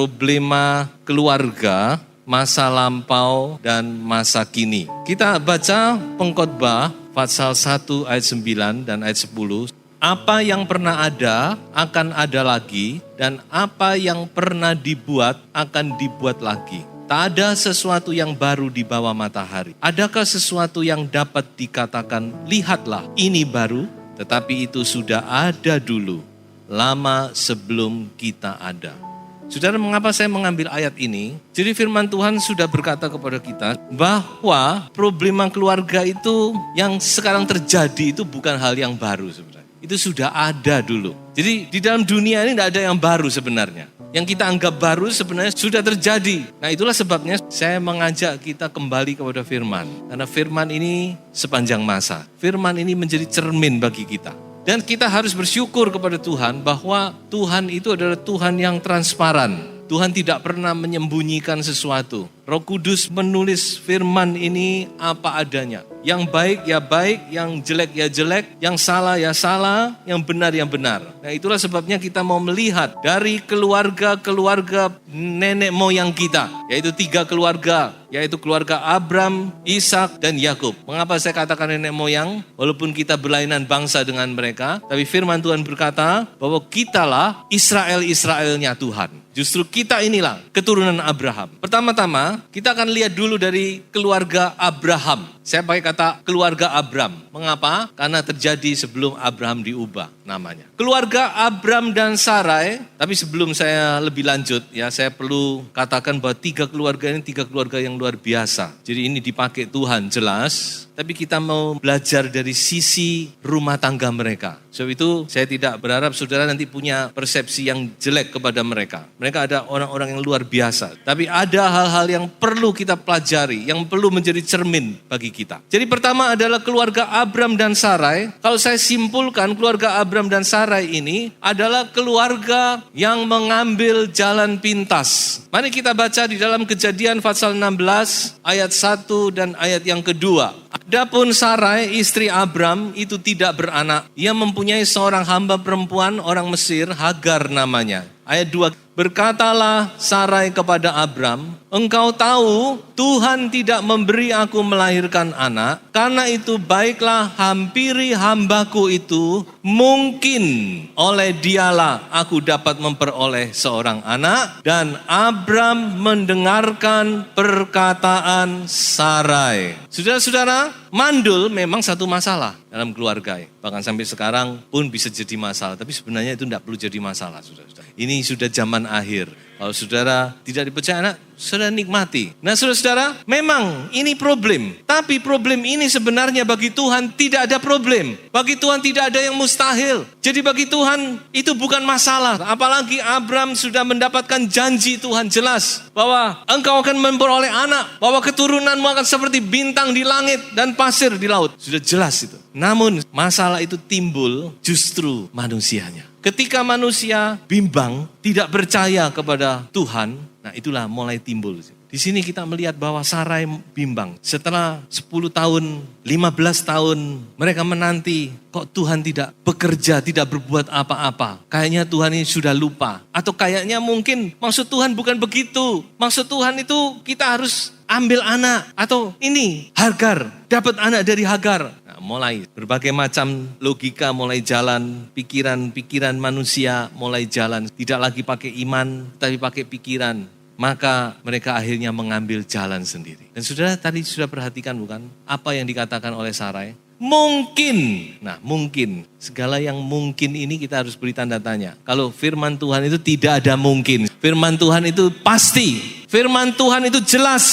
problema keluarga, masa lampau dan masa kini. Kita baca Pengkhotbah pasal 1 ayat 9 dan ayat 10. Apa yang pernah ada akan ada lagi, dan apa yang pernah dibuat akan dibuat lagi. Tak ada sesuatu yang baru di bawah matahari. Adakah sesuatu yang dapat dikatakan, lihatlah ini baru, tetapi itu sudah ada dulu, lama sebelum kita ada. Saudara, mengapa saya mengambil ayat ini? Jadi firman Tuhan sudah berkata kepada kita bahwa problema keluarga itu yang sekarang terjadi itu bukan hal yang baru sebenarnya. Itu sudah ada dulu. Jadi di dalam dunia ini tidak ada yang baru sebenarnya. Yang kita anggap baru sebenarnya sudah terjadi. Nah, itulah sebabnya saya mengajak kita kembali kepada firman. Karena firman ini sepanjang masa. Firman ini menjadi cermin bagi kita. Dan kita harus bersyukur kepada Tuhan bahwa Tuhan itu adalah Tuhan yang transparan. Tuhan tidak pernah menyembunyikan sesuatu. Roh Kudus menulis firman ini apa adanya. Yang baik ya baik, yang jelek ya jelek, yang salah ya salah, yang benar ya benar. Nah, itulah sebabnya kita mau melihat dari keluarga-keluarga nenek moyang kita. Yaitu 3 keluarga, yaitu keluarga Abram, Ishak, dan Yakub. Mengapa saya katakan nenek moyang? Walaupun kita berlainan bangsa dengan mereka, tapi firman Tuhan berkata bahwa kitalah Israel-Israelnya Tuhan. Justru kita inilah keturunan Abraham. Pertama-tama, kita akan lihat dulu dari keluarga Abraham. Saya pakai kata keluarga Abram. Mengapa? Karena terjadi sebelum Abraham diubah namanya. Keluarga Abram dan Sarai, tapi sebelum saya lebih lanjut, ya saya perlu katakan bahwa 3 keluarga ini 3 keluarga yang luar biasa. Jadi ini dipakai Tuhan jelas, tapi kita mau belajar dari sisi rumah tangga mereka. Sebab itu saya tidak berharap saudara nanti punya persepsi yang jelek kepada mereka. Mereka ada orang-orang yang luar biasa. Tapi ada hal-hal yang perlu kita pelajari, yang perlu menjadi cermin bagi kita. Jadi pertama adalah keluarga Abram dan Sarai. Kalau saya simpulkan, keluarga Abram dan Sarai ini adalah keluarga yang mengambil jalan pintas. Mari kita baca di dalam Kejadian pasal 16 ayat 1 dan ayat yang kedua. Adapun Sarai istri Abram itu tidak beranak. Ia mempunyai seorang hamba perempuan orang Mesir, Hagar namanya. Ayat 2, berkatalah Sarai kepada Abram, engkau tahu Tuhan tidak memberi aku melahirkan anak, karena itu baiklah hampiri hambaku itu, mungkin oleh dialah aku dapat memperoleh seorang anak. Dan Abram mendengarkan perkataan Sarai. Saudara-saudara, mandul memang satu masalah dalam keluarga. Bahkan sampai sekarang pun bisa jadi masalah. Tapi sebenarnya itu tidak perlu jadi masalah, saudara-saudara. Ini sudah zaman akhir. Kalau saudara tidak dipercaya anak, saudara nikmati. Nah saudara-saudara, memang ini problem. Tapi problem ini sebenarnya bagi Tuhan tidak ada problem. Bagi Tuhan tidak ada yang mustahil. Jadi bagi Tuhan itu bukan masalah. Apalagi Abram sudah mendapatkan janji Tuhan jelas. Bahwa engkau akan memperoleh anak. Bahwa keturunanmu akan seperti bintang di langit dan pasir di laut. Sudah jelas itu. Namun masalah itu timbul justru manusianya. Ketika manusia bimbang, tidak percaya kepada Tuhan, nah itulah mulai timbul. Di sini kita melihat bahwa Sarai bimbang. Setelah 10 tahun, 15 tahun mereka menanti, kok Tuhan tidak bekerja, tidak berbuat apa-apa. Kayaknya Tuhan ini sudah lupa. Atau kayaknya mungkin maksud Tuhan bukan begitu. Maksud Tuhan itu kita harus ambil anak. Atau ini Hagar, dapat anak dari Hagar. Nah, mulai berbagai macam logika mulai jalan, pikiran-pikiran manusia mulai jalan. Tidak lagi pakai iman, tapi pakai pikiran. Maka mereka akhirnya mengambil jalan sendiri. Dan saudara tadi sudah perhatikan bukan? Apa yang dikatakan oleh Sarai? Mungkin. Nah mungkin. Segala yang mungkin ini kita harus beri tanda tanya. Kalau firman Tuhan itu tidak ada mungkin. Firman Tuhan itu pasti. Firman Tuhan itu jelas.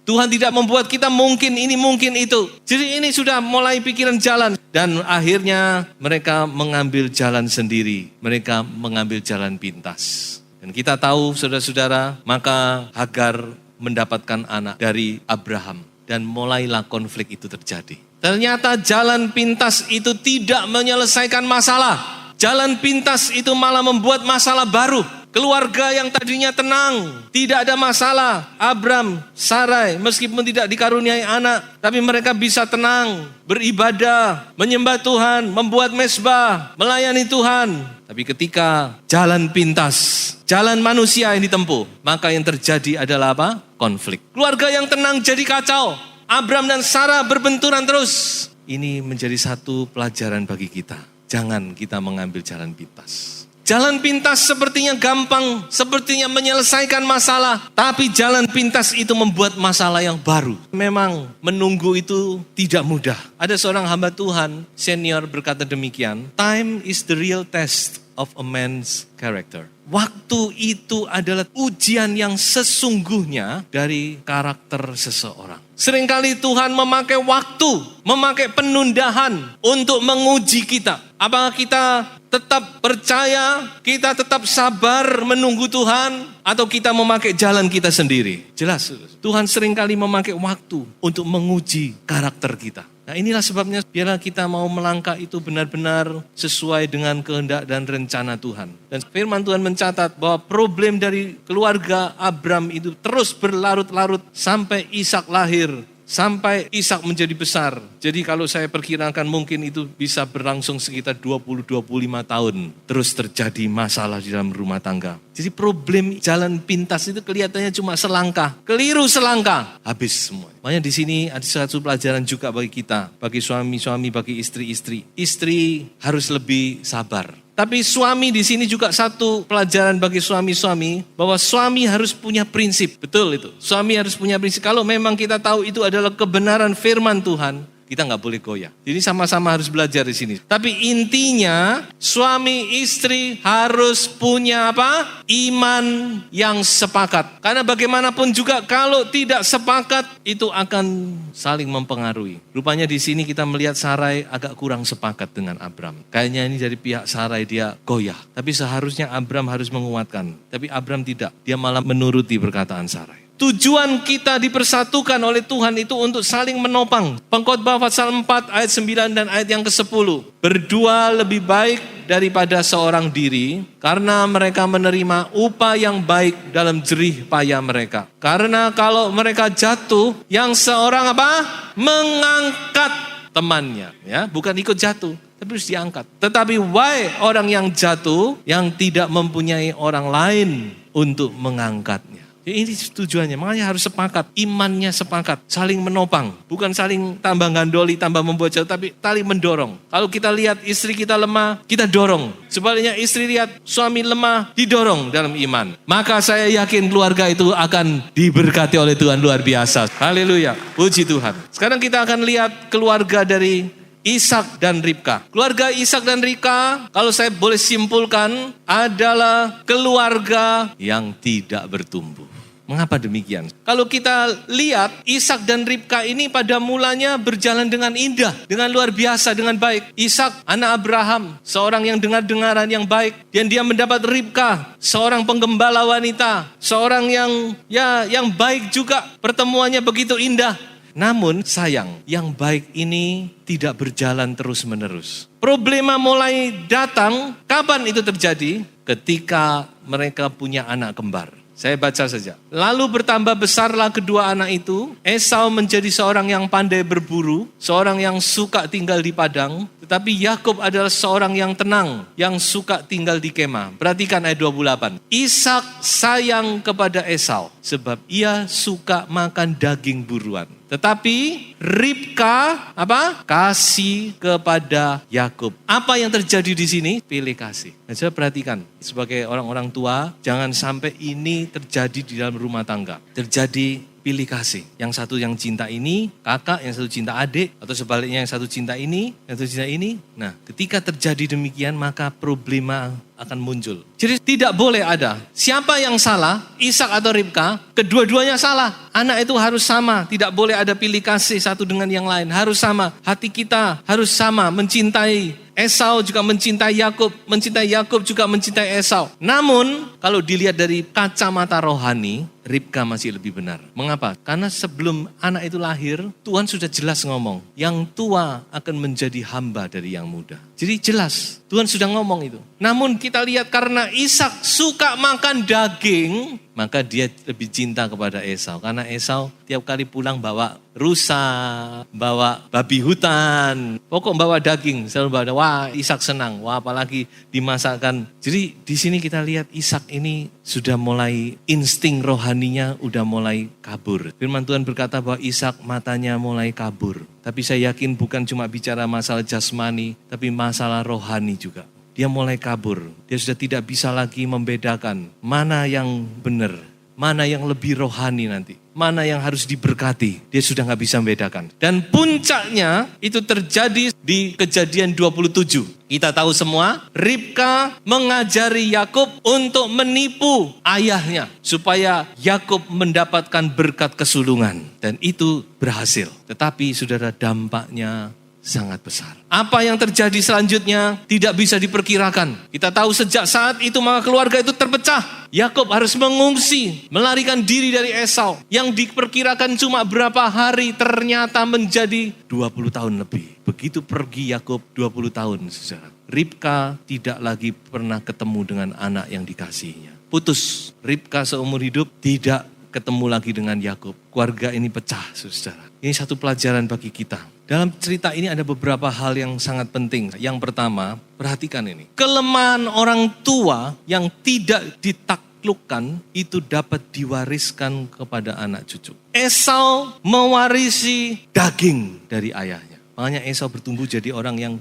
Tuhan tidak membuat kita mungkin ini mungkin itu. Jadi ini sudah mulai pikiran jalan. Dan akhirnya mereka mengambil jalan sendiri. Mereka mengambil jalan pintas. Dan kita tahu saudara-saudara, maka Hagar mendapatkan anak dari Abraham. Dan mulailah konflik itu terjadi. Ternyata jalan pintas itu tidak menyelesaikan masalah. Jalan pintas itu malah membuat masalah baru. Keluarga yang tadinya tenang, tidak ada masalah. Abram, Sarai, meskipun tidak dikaruniai anak, tapi mereka bisa tenang, beribadah, menyembah Tuhan, membuat mezbah, melayani Tuhan. Tapi ketika jalan pintas, jalan manusia yang ditempuh, maka yang terjadi adalah apa? Konflik. Keluarga yang tenang jadi kacau. Abram dan Sarah berbenturan terus. Ini menjadi satu pelajaran bagi kita. Jangan kita mengambil jalan pintas. Jalan pintas sepertinya gampang, sepertinya menyelesaikan masalah. Tapi jalan pintas itu membuat masalah yang baru. Memang menunggu itu tidak mudah. Ada seorang hamba Tuhan, senior berkata demikian, "Time is the real test of a man's character." Waktu itu adalah ujian yang sesungguhnya dari karakter seseorang. Seringkali Tuhan memakai waktu, memakai penundaan untuk menguji kita. Apakah kita tetap percaya, kita tetap sabar menunggu Tuhan, atau kita memakai jalan kita sendiri? Jelas, Tuhan seringkali memakai waktu untuk menguji karakter kita. Nah, inilah sebabnya biarlah kita mau melangkah itu benar-benar sesuai dengan kehendak dan rencana Tuhan. Dan firman Tuhan mencatat bahwa problem dari keluarga Abram itu terus berlarut-larut sampai Ishak lahir. Sampai Ishak menjadi besar. Jadi kalau saya perkirakan mungkin itu bisa berlangsung sekitar 20-25 tahun. Terus terjadi masalah di dalam rumah tangga. Jadi problem jalan pintas itu kelihatannya cuma selangkah. Keliru selangkah, habis semua. Makanya di sini ada satu pelajaran juga bagi kita. Bagi suami-suami, bagi istri-istri. Istri harus lebih sabar. Tapi suami di sini juga satu pelajaran bagi suami-suami, bahwa suami harus punya prinsip. Betul itu. Suami harus punya prinsip. Kalau memang kita tahu itu adalah kebenaran firman Tuhan, kita nggak boleh goyah. Jadi sama-sama harus belajar di sini. Tapi intinya suami istri harus punya apa? Iman yang sepakat. Karena bagaimanapun juga kalau tidak sepakat itu akan saling mempengaruhi. Rupanya di sini kita melihat Sarai agak kurang sepakat dengan Abram. Kayaknya ini dari pihak Sarai dia goyah. Tapi seharusnya Abram harus menguatkan. Tapi Abram tidak. Dia malah menuruti perkataan Sarai. Tujuan kita dipersatukan oleh Tuhan itu untuk saling menopang. Pengkhotbah pasal 4 ayat 9 dan ayat yang ke-10. Berdua lebih baik daripada seorang diri, karena mereka menerima upah yang baik dalam jerih payah mereka. Karena kalau mereka jatuh, yang seorang apa? Mengangkat temannya. Ya, bukan ikut jatuh, tapi harus diangkat. Tetapi why orang yang jatuh, yang tidak mempunyai orang lain untuk mengangkatnya. Ini tujuannya, makanya harus sepakat, imannya sepakat, saling menopang. Bukan saling tambah gandoli, tambah membuat jauh, tapi saling mendorong. Kalau kita lihat istri kita lemah, kita dorong. Sebaliknya istri lihat suami lemah, didorong dalam iman. Maka saya yakin keluarga itu akan diberkati oleh Tuhan luar biasa. Haleluya, puji Tuhan. Sekarang kita akan lihat keluarga dari Ishak dan Ribka. Keluarga Ishak dan Ribka, kalau saya boleh simpulkan, adalah keluarga yang tidak bertumbuh. Mengapa demikian? Kalau kita lihat Ishak dan Ribka ini pada mulanya berjalan dengan indah, dengan luar biasa, dengan baik. Ishak anak Abraham, seorang yang dengar-dengaran yang baik, dan dia mendapat Ribka, seorang penggembala wanita, seorang yang baik juga. Pertemuannya begitu indah. Namun sayang, yang baik ini tidak berjalan terus-menerus. Problema mulai datang, kapan itu terjadi? Ketika mereka punya anak kembar. Saya baca saja. Lalu bertambah besarlah kedua anak itu. Esau menjadi seorang yang pandai berburu, seorang yang suka tinggal di padang. Tetapi Yakub adalah seorang yang tenang, yang suka tinggal di kemah. Perhatikan ayat 28. Ishak sayang kepada Esau, sebab ia suka makan daging buruan. Tetapi Ribka kasih kepada Yakub. Apa yang terjadi di sini? Pilih kasih. Nah, saya perhatikan sebagai orang-orang tua, jangan sampai ini terjadi di dalam rumah tangga. Terjadi pilih kasih. Yang satu yang cinta ini, kakak, yang satu cinta adik, atau sebaliknya yang satu cinta ini, yang satu cinta ini. Nah, ketika terjadi demikian, maka problema akan muncul. Jadi tidak boleh ada siapa yang salah, Ishak atau Ribka, kedua-duanya salah. Anak itu harus sama, tidak boleh ada pilih kasih satu dengan yang lain. Harus sama, hati kita harus sama, mencintai. Esau juga mencintai Yakub juga mencintai Esau. Namun kalau dilihat dari kacamata rohani, Ribka masih lebih benar. Mengapa? Karena sebelum anak itu lahir, Tuhan sudah jelas ngomong, yang tua akan menjadi hamba dari yang muda. Jadi jelas, Tuhan sudah ngomong itu. Namun kita lihat karena Ishak suka makan daging, maka dia lebih cinta kepada Esau. Karena Esau tiap kali pulang bawa rusa, bawa babi hutan, pokok bawa daging, selalu bawa. Wah, Ishak senang. Wah, apalagi dimasakkan. Jadi di sini kita lihat Ishak ini sudah mulai insting rohaninya udah mulai kabur. Firman Tuhan berkata bahwa Ishak matanya mulai kabur. Tapi saya yakin bukan cuma bicara masalah jasmani, tapi masalah rohani juga. Dia mulai kabur. Dia sudah tidak bisa lagi membedakan mana yang benar, mana yang lebih rohani nanti, mana yang harus diberkati. Dia sudah gak bisa membedakan. Dan puncaknya itu terjadi di Kejadian 27. Kita tahu semua, Ribka mengajari Yakub untuk menipu ayahnya supaya Yakub mendapatkan berkat kesulungan. Dan itu berhasil. Tetapi saudara, dampaknya sangat besar. Apa yang terjadi selanjutnya tidak bisa diperkirakan. Kita tahu sejak saat itu maka keluarga itu terpecah. Yakub harus mengungsi, melarikan diri dari Esau. Yang diperkirakan cuma berapa hari ternyata menjadi 20 tahun lebih. Begitu pergi Yakub 20 tahun, saudara. Ribka tidak lagi pernah ketemu dengan anak yang dikasihinya. Putus. Ribka seumur hidup tidak ketemu lagi dengan Yakub. Keluarga ini pecah, saudara. Ini satu pelajaran bagi kita. Dalam cerita ini ada beberapa hal yang sangat penting. Yang pertama, perhatikan ini. Kelemahan orang tua yang tidak ditaklukkan itu dapat diwariskan kepada anak cucu. Esau mewarisi daging dari ayahnya. Makanya Esau bertumbuh jadi orang yang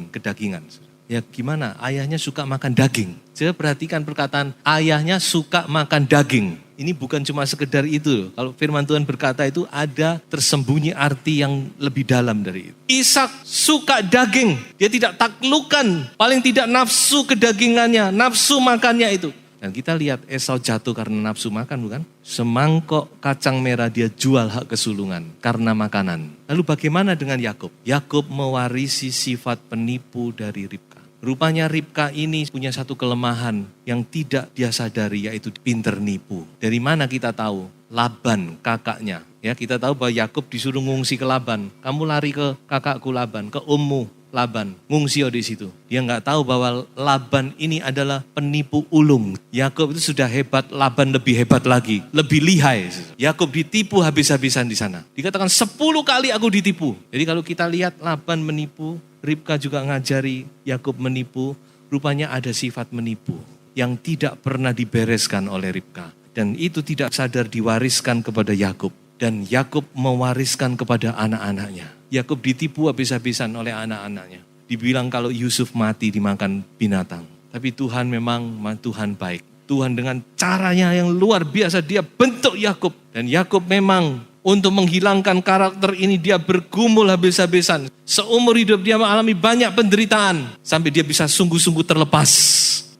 kedagingan. Ya gimana? Ayahnya suka makan daging. Saya perhatikan perkataan ayahnya suka makan daging. Ini bukan cuma sekedar itu. Kalau firman Tuhan berkata itu ada tersembunyi arti yang lebih dalam dari itu. Ishak suka daging. Dia tidak taklukkan. Paling tidak nafsu kedagingannya, nafsu makannya itu. Dan kita lihat Esau jatuh karena nafsu makan, bukan? Semangkok kacang merah dia jual hak kesulungan karena makanan. Lalu bagaimana dengan Yakub? Yakub mewarisi sifat penipu dari Ribka. Rupanya Ribka ini punya satu kelemahan yang tidak dia sadari, yaitu pinter nipu. Dari mana kita tahu? Laban, kakaknya. Ya, kita tahu bahwa Yakub disuruh ngungsi ke Laban. Kamu lari ke kakakku Laban, ke ommu Laban, ngungsi di situ. Dia nggak tahu bahwa Laban ini adalah penipu ulung. Yakub itu sudah hebat, Laban lebih hebat lagi, lebih lihai. Yakub ditipu habis-habisan di sana. Dikatakan 10 kali aku ditipu. Jadi kalau kita lihat Laban menipu, Ribka juga ngajari Yakub menipu, rupanya ada sifat menipu yang tidak pernah dibereskan oleh Ribka. Dan itu tidak sadar diwariskan kepada Yakub. Dan Yakub mewariskan kepada anak-anaknya. Yakub ditipu habis-habisan oleh anak-anaknya. Dibilang kalau Yusuf mati dimakan binatang. Tapi Tuhan memang Tuhan baik. Tuhan dengan caranya yang luar biasa dia bentuk Yakub. Dan Yakub memang untuk menghilangkan karakter ini dia bergumul habis-habisan. Seumur hidup dia mengalami banyak penderitaan. Sampai dia bisa sungguh-sungguh terlepas.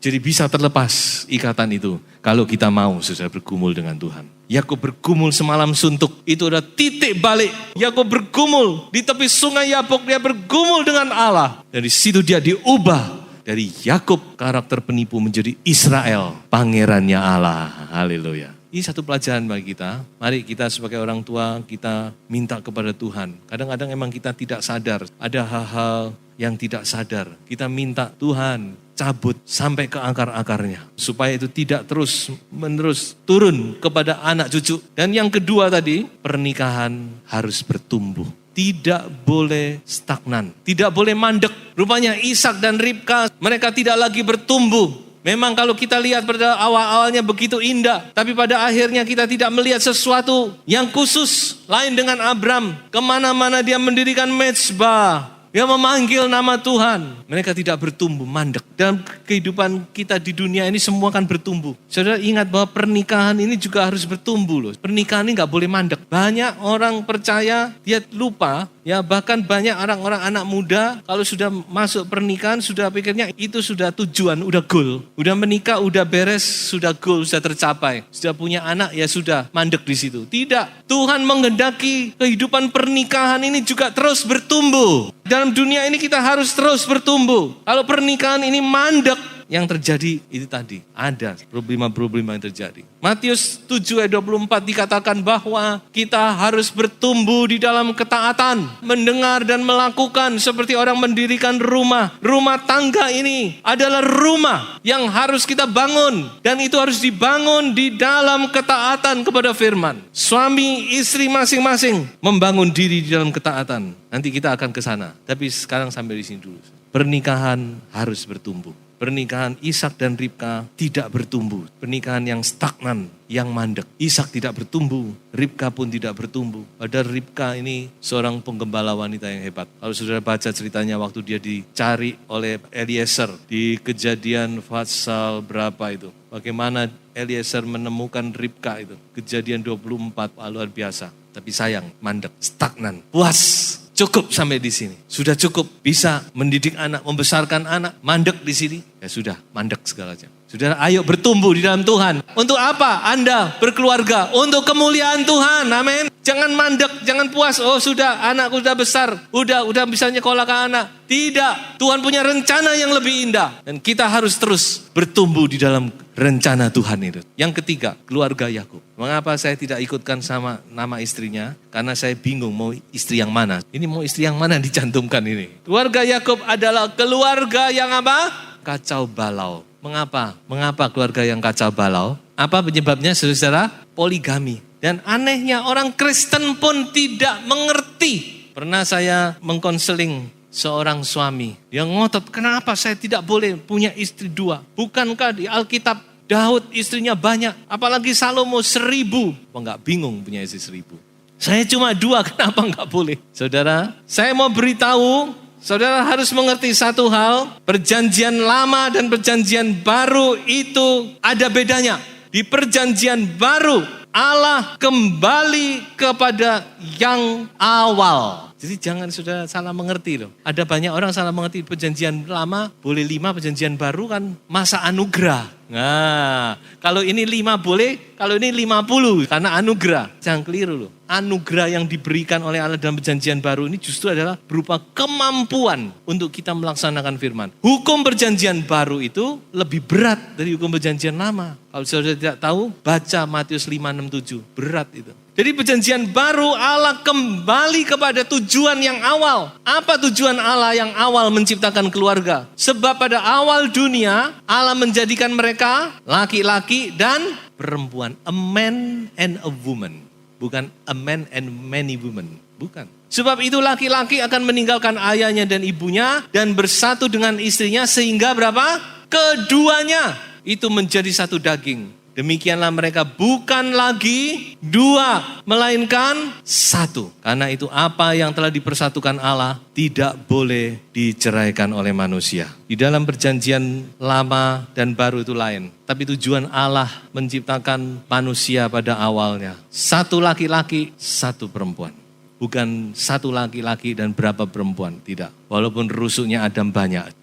Jadi bisa terlepas ikatan itu. Kalau kita mau sudah bergumul dengan Tuhan. Yakub bergumul semalam suntuk. Itu adalah titik balik. Yakub bergumul di tepi sungai Yabok. Dia bergumul dengan Allah. Dari situ dia diubah. Dari Yakub karakter penipu menjadi Israel. Pangerannya Allah. Haleluya. Ini satu pelajaran bagi kita. Mari kita sebagai orang tua kita minta kepada Tuhan. Kadang-kadang emang kita tidak sadar. Ada hal-hal yang tidak sadar. Kita minta Tuhan cabut sampai ke akar-akarnya. Supaya itu tidak terus-menerus turun kepada anak cucu. Dan yang kedua tadi, pernikahan harus bertumbuh. Tidak boleh stagnan. Tidak boleh mandek. Rupanya Ishak dan Ribka, mereka tidak lagi bertumbuh. Memang kalau kita lihat pada awal-awalnya begitu indah. Tapi pada akhirnya kita tidak melihat sesuatu yang khusus. Lain dengan Abram. Kemana-mana dia mendirikan mezbah. Dia memanggil nama Tuhan. Mereka tidak bertumbuh, mandek. Dalam kehidupan kita di dunia ini semua kan bertumbuh. Saudara ingat bahwa pernikahan ini juga harus bertumbuh loh. Pernikahan ini gak boleh mandek. Banyak orang percaya, dia lupa. Ya bahkan banyak orang-orang anak muda kalau sudah masuk pernikahan sudah pikirnya itu sudah tujuan, udah goal. Udah menikah, udah beres, sudah goal, sudah tercapai. Sudah punya anak ya sudah mandek di situ. Tidak, Tuhan menghendaki kehidupan pernikahan ini juga terus bertumbuh. Dalam dunia ini kita harus terus bertumbuh. Kalau pernikahan ini mandek, yang terjadi itu tadi. Ada problema-problema yang terjadi. Matius 7 ayat 24 dikatakan bahwa kita harus bertumbuh di dalam ketaatan. Mendengar dan melakukan seperti orang mendirikan rumah. Rumah tangga ini adalah rumah yang harus kita bangun. Dan itu harus dibangun di dalam ketaatan kepada firman. Suami istri masing-masing membangun diri di dalam ketaatan. Nanti kita akan ke sana. Tapi sekarang sampai di sini dulu. Pernikahan harus bertumbuh. Pernikahan Ishak dan Ribka tidak bertumbuh. Pernikahan yang stagnan, yang mandek. Ishak tidak bertumbuh, Ribka pun tidak bertumbuh. Padahal Ribka ini seorang penggembala wanita yang hebat. Kalau saudara baca ceritanya waktu dia dicari oleh Eliezer di Kejadian pasal berapa itu. Bagaimana Eliezer menemukan Ribka itu. Kejadian 24, luar biasa. Tapi sayang, mandek, stagnan, puas. Cukup sampai di sini. Sudah cukup bisa mendidik anak, membesarkan anak. Mandek di sini. Ya sudah, mandek segalanya. Saudara, ayo bertumbuh di dalam Tuhan. Untuk apa Anda berkeluarga? Untuk kemuliaan Tuhan. Amin. Jangan mandek, jangan puas. Oh sudah, anakku sudah besar. Udah bisa nyekolahkan anak. Tidak. Tuhan punya rencana yang lebih indah. Dan kita harus terus bertumbuh di dalam rencana Tuhan itu. Yang ketiga, keluarga Yakub. Mengapa saya tidak ikutkan sama nama istrinya? Karena saya bingung mau istri yang mana. Ini mau istri yang mana dicantumkan ini. Keluarga Yakub adalah keluarga yang apa? Kacau balau. Mengapa? Mengapa keluarga yang kacau balau? Apa penyebabnya saudara? Poligami. Dan anehnya orang Kristen pun tidak mengerti. Pernah saya mengkonseling seorang suami. Dia ngotot, kenapa saya tidak boleh punya istri 2? Bukankah di Alkitab Daud istrinya banyak, apalagi Salomo 1000. Apa enggak bingung punya istri 1000? Saya cuma 2, kenapa enggak boleh? Saudara, saya mau beritahu, saudara harus mengerti satu hal, perjanjian lama dan perjanjian baru itu ada bedanya. Di perjanjian baru, Allah kembali kepada yang awal. Jadi jangan sudah salah mengerti loh. Ada banyak orang salah mengerti perjanjian lama boleh 5, perjanjian baru kan masa anugerah. Nah, kalau ini 5 boleh, kalau ini 50 karena anugerah. Jangan keliru loh. Anugerah yang diberikan oleh Allah dalam perjanjian baru ini justru adalah berupa kemampuan untuk kita melaksanakan firman. Hukum perjanjian baru itu lebih berat dari hukum perjanjian lama. Kalau saudara tidak tahu, baca Matius 5:6-7. Berat itu. Jadi perjanjian baru Allah kembali kepada tujuan yang awal. Apa tujuan Allah yang awal menciptakan keluarga? Sebab pada awal dunia Allah menjadikan mereka laki-laki dan perempuan. A man and a woman. Bukan a man and many women. Bukan. Sebab itu laki-laki akan meninggalkan ayahnya dan ibunya dan bersatu dengan istrinya sehingga berapa? Keduanya itu menjadi satu daging. Demikianlah mereka bukan lagi 2, melainkan 1. Karena itu apa yang telah dipersatukan Allah tidak boleh diceraikan oleh manusia. Di dalam perjanjian lama dan baru itu lain. Tapi tujuan Allah menciptakan manusia pada awalnya. 1 laki-laki, 1 perempuan. Bukan 1 laki-laki dan berapa perempuan. Tidak. Walaupun rusuknya Adam banyak.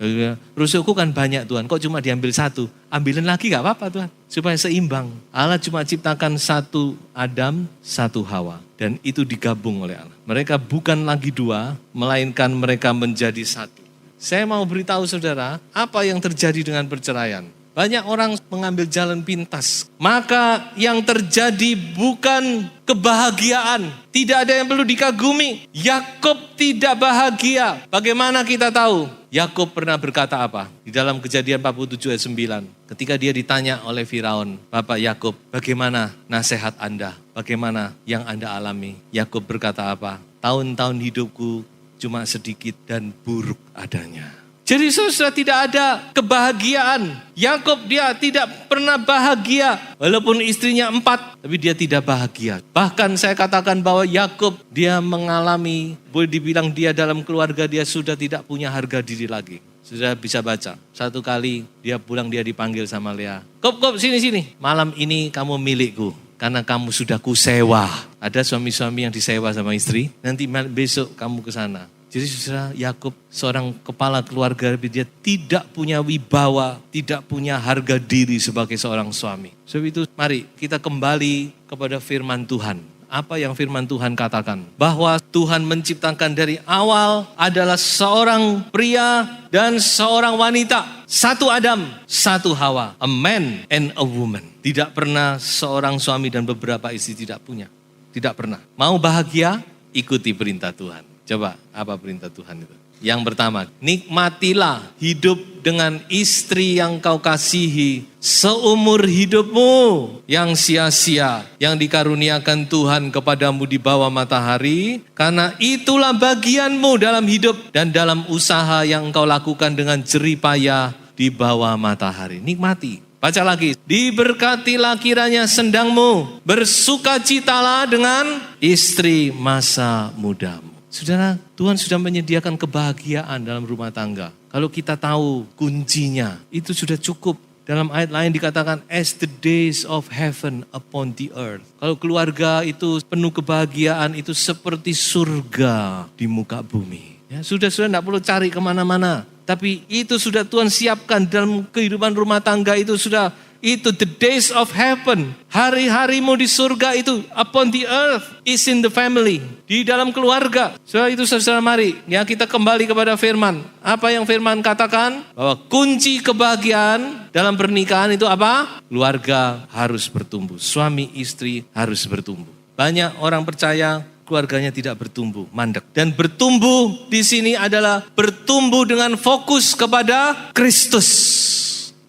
Rusukku kan banyak Tuhan. Kok cuma diambil 1? Ambilin lagi gak apa-apa Tuhan. Supaya seimbang. Allah cuma ciptakan 1 Adam, 1 Hawa. Dan itu digabung oleh Allah. Mereka bukan lagi 2. Melainkan mereka menjadi 1. Saya mau beritahu saudara. Apa yang terjadi dengan perceraian? Banyak orang mengambil jalan pintas. Maka yang terjadi bukan kebahagiaan. Tidak ada yang perlu dikagumi. Yakub tidak bahagia. Bagaimana kita tahu? Yakub pernah berkata apa? Di dalam Kejadian 47 ayat 9. Ketika dia ditanya oleh Firaun, Bapak Yakub, bagaimana nasihat Anda? Bagaimana yang Anda alami? Yakub berkata apa? Tahun-tahun hidupku cuma sedikit dan buruk adanya. Jadi saudara tidak ada kebahagiaan. Yakub dia tidak pernah bahagia. Walaupun istrinya 4, tapi dia tidak bahagia. Bahkan saya katakan bahwa Yakub dia mengalami, boleh dibilang dia dalam keluarga dia sudah tidak punya harga diri lagi. Sudah bisa baca. Satu kali dia pulang dia dipanggil sama Lea. Kop, sini. Malam ini kamu milikku. Karena kamu sudah kusewa. Ada suami-suami yang disewa sama istri. Nanti besok kamu ke sana. Jadi saudara Yakub seorang kepala keluarga, dia tidak punya wibawa, tidak punya harga diri sebagai seorang suami. Sebab itu mari kita kembali kepada firman Tuhan. Apa yang firman Tuhan katakan? Bahwa Tuhan menciptakan dari awal adalah seorang pria dan seorang wanita. Satu Adam, satu Hawa. A man and a woman. Tidak pernah seorang suami dan beberapa istri tidak punya. Tidak pernah. Mau bahagia, ikuti perintah Tuhan. Coba, apa perintah Tuhan itu? Yang pertama, nikmatilah hidup dengan istri yang kau kasihi seumur hidupmu yang sia-sia, yang dikaruniakan Tuhan kepadamu di bawah matahari, karena itulah bagianmu dalam hidup dan dalam usaha yang engkau lakukan dengan jerih payah di bawah matahari. Nikmati. Baca lagi. Diberkatilah kiranya sendangmu, bersukacitalah dengan istri masa mudamu. Saudara, Tuhan sudah menyediakan kebahagiaan dalam rumah tangga. Kalau kita tahu kuncinya, itu sudah cukup. Dalam ayat lain dikatakan, as the days of heaven upon the earth. Kalau keluarga itu penuh kebahagiaan, itu seperti surga di muka bumi. Ya, sudah tidak perlu cari kemana-mana. Tapi itu sudah Tuhan siapkan dalam kehidupan rumah tangga itu sudah. Itu the days of heaven. Hari-harimu di surga itu upon the earth is in the family. Di dalam keluarga. Saudara itu saudara mari. Ya kita kembali kepada firman. Apa yang firman katakan? Bahwa kunci kebahagiaan dalam pernikahan itu apa? Keluarga harus bertumbuh. Suami istri harus bertumbuh. Banyak orang percaya keluarganya tidak bertumbuh, mandek. Dan bertumbuh di sini adalah bertumbuh dengan fokus kepada Kristus.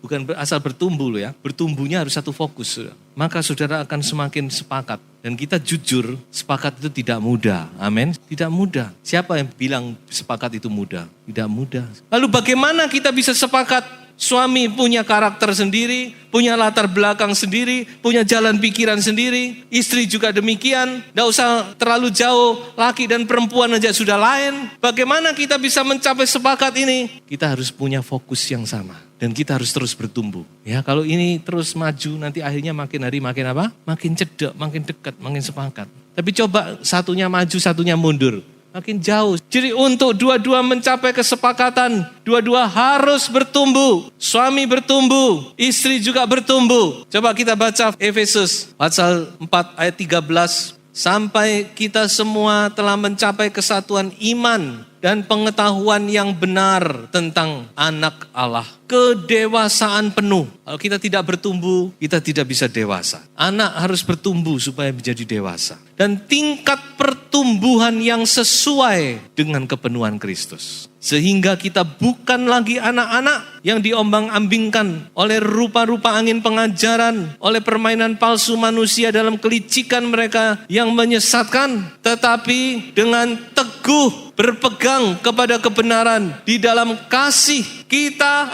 Bukan asal bertumbuh loh ya. Bertumbuhnya harus satu fokus. Saudara. Maka saudara akan semakin sepakat. Dan kita jujur, sepakat itu tidak mudah. Amin. Tidak mudah. Siapa yang bilang sepakat itu mudah? Tidak mudah. Lalu bagaimana kita bisa sepakat? Suami punya karakter sendiri, punya latar belakang sendiri, punya jalan pikiran sendiri. Istri juga demikian. Tidak usah terlalu jauh, laki dan perempuan aja sudah lain. Bagaimana kita bisa mencapai sepakat ini? Kita harus punya fokus yang sama. Dan kita harus terus bertumbuh. Ya, kalau ini terus maju, nanti akhirnya makin hari makin apa? Makin cedek, makin dekat, makin sepakat. Tapi coba satunya maju, satunya mundur. Makin jauh. Jadi untuk dua-dua mencapai kesepakatan, dua-dua harus bertumbuh. Suami bertumbuh, istri juga bertumbuh. Coba kita baca Efesus pasal 4 ayat 13. Sampai kita semua telah mencapai kesatuan iman dan pengetahuan yang benar tentang anak Allah. Kedewasaan penuh. Kalau kita tidak bertumbuh, kita tidak bisa dewasa. Anak harus bertumbuh supaya menjadi dewasa. Dan tingkat pertumbuhan yang sesuai dengan kepenuhan Kristus. Sehingga kita bukan lagi anak-anak yang diombang-ambingkan oleh rupa-rupa angin pengajaran, oleh permainan palsu manusia dalam kelicikan mereka yang menyesatkan. Tetapi dengan teguh berpegang kepada kebenaran di dalam kasih kita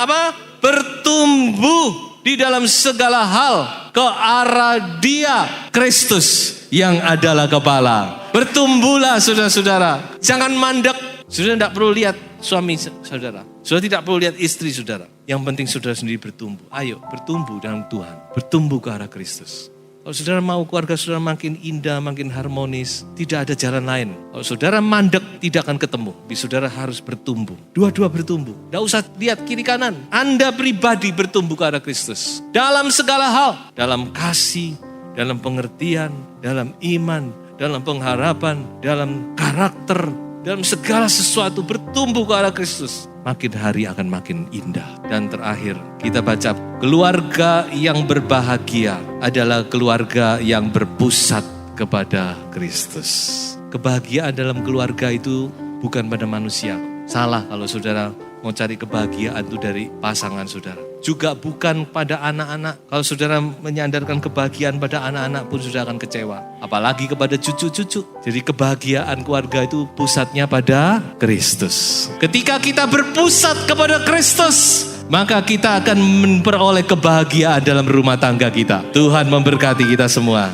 bertumbuh di dalam segala hal ke arah Dia, Kristus yang adalah kepala. Bertumbuhlah saudara-saudara. Jangan mandek. Saudara tidak perlu lihat suami saudara. Saudara tidak perlu lihat istri saudara. Yang penting saudara sendiri bertumbuh. Ayo bertumbuh dalam Tuhan. Bertumbuh ke arah Kristus. Kalau saudara mau keluarga saudara makin indah, makin harmonis, tidak ada jalan lain. Kalau saudara mandek, tidak akan ketemu. Saudara harus bertumbuh. Dua-dua bertumbuh. Tidak usah lihat kiri kanan. Anda pribadi bertumbuh ke arah Kristus. Dalam segala hal. Dalam kasih, dalam pengertian, dalam iman, dalam pengharapan, dalam karakter, dalam segala sesuatu bertumbuh ke arah Kristus. Makin hari akan makin indah. Dan terakhir kita baca, keluarga yang berbahagia adalah keluarga yang berpusat kepada Kristus. Kebahagiaan dalam keluarga itu bukan pada manusia. Salah kalau saudara mau cari kebahagiaan itu dari pasangan saudara. Juga bukan pada anak-anak. Kalau saudara menyandarkan kebahagiaan pada anak-anak pun sudah akan kecewa. Apalagi kepada cucu-cucu. Jadi kebahagiaan keluarga itu pusatnya pada Kristus. Ketika kita berpusat kepada Kristus, maka kita akan memperoleh kebahagiaan dalam rumah tangga kita. Tuhan memberkati kita semua.